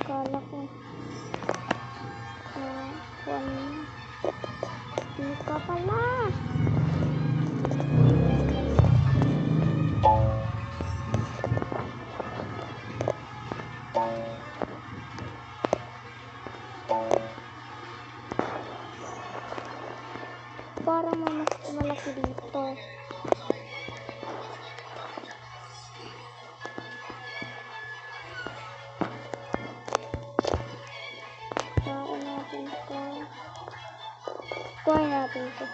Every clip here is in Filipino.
Kala ko di ka pala. Parang mas malaki dito. Kuha natin ito.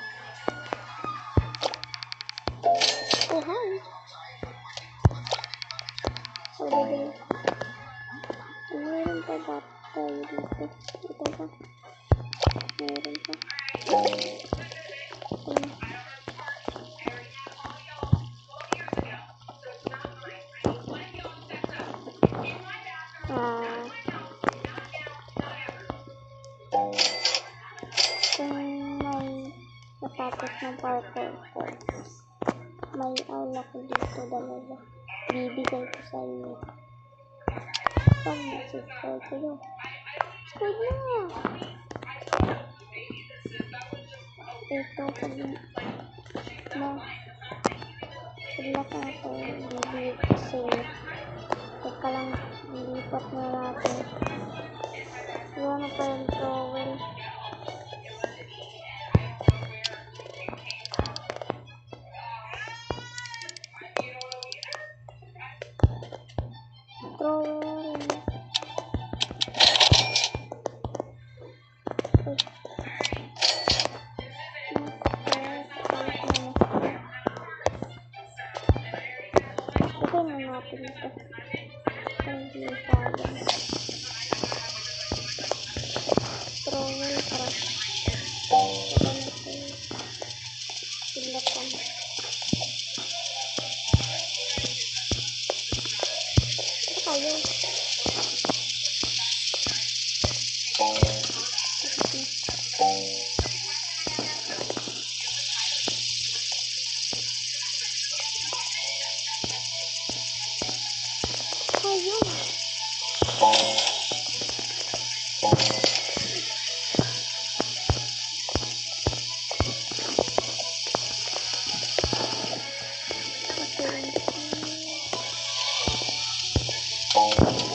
Oh, hi. Meron pa ba tayo dito? Ito pa. Meron pa. Kung may natapos ng parkour ko, may aula ko dito dalawa. Bibigay ko sa inyo. Pag subscribe kayo. Subscribe na! Ito pag paglat na ito, bibigay ko sa inyo. Teka lang, lilipat na natin. Wala na pa yung towel. Natin ito. Hindi sayang. Trowel para ito natin silatan. Tayo.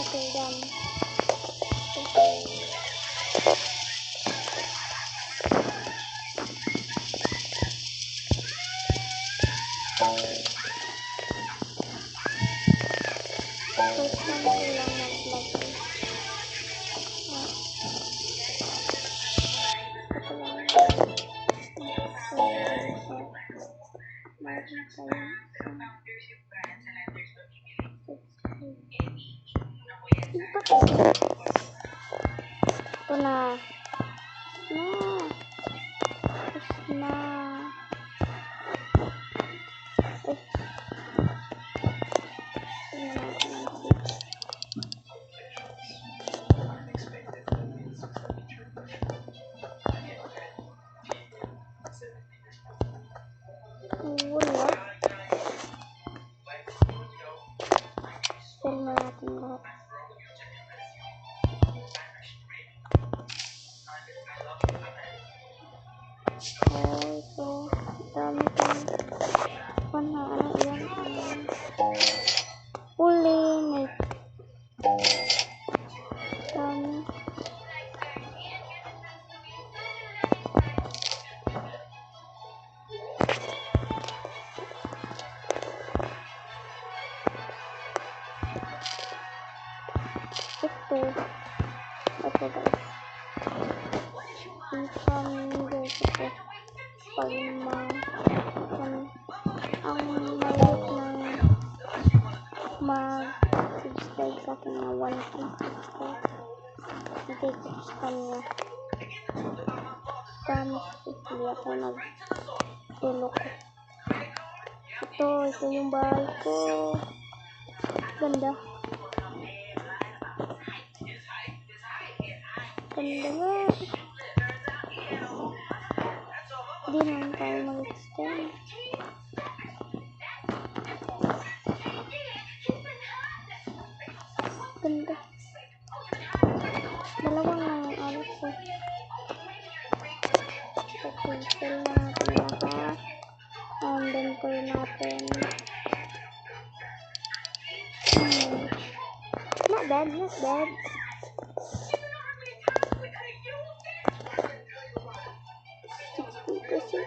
Okay, done. First time ko lang mag-vlog. Ito na. Wala. Sell na natin lahat. Ito. Dami kong ano yan. Uling. Dami. ito guys. Income guys ito. Pag ang mayroon ng mag-subscribe sa akin na 1K subscribe. Hindi ko sa kanya. Promise hindi ako nagtulog. Ito yung bahay ko. Ganda. Ganda nga. Hindi naman tayo mag-extend. Ganda. Dalawang lang yung alis ko. Okay, fill na natin lahat. And then call natin. Not bad, not bad. Kasi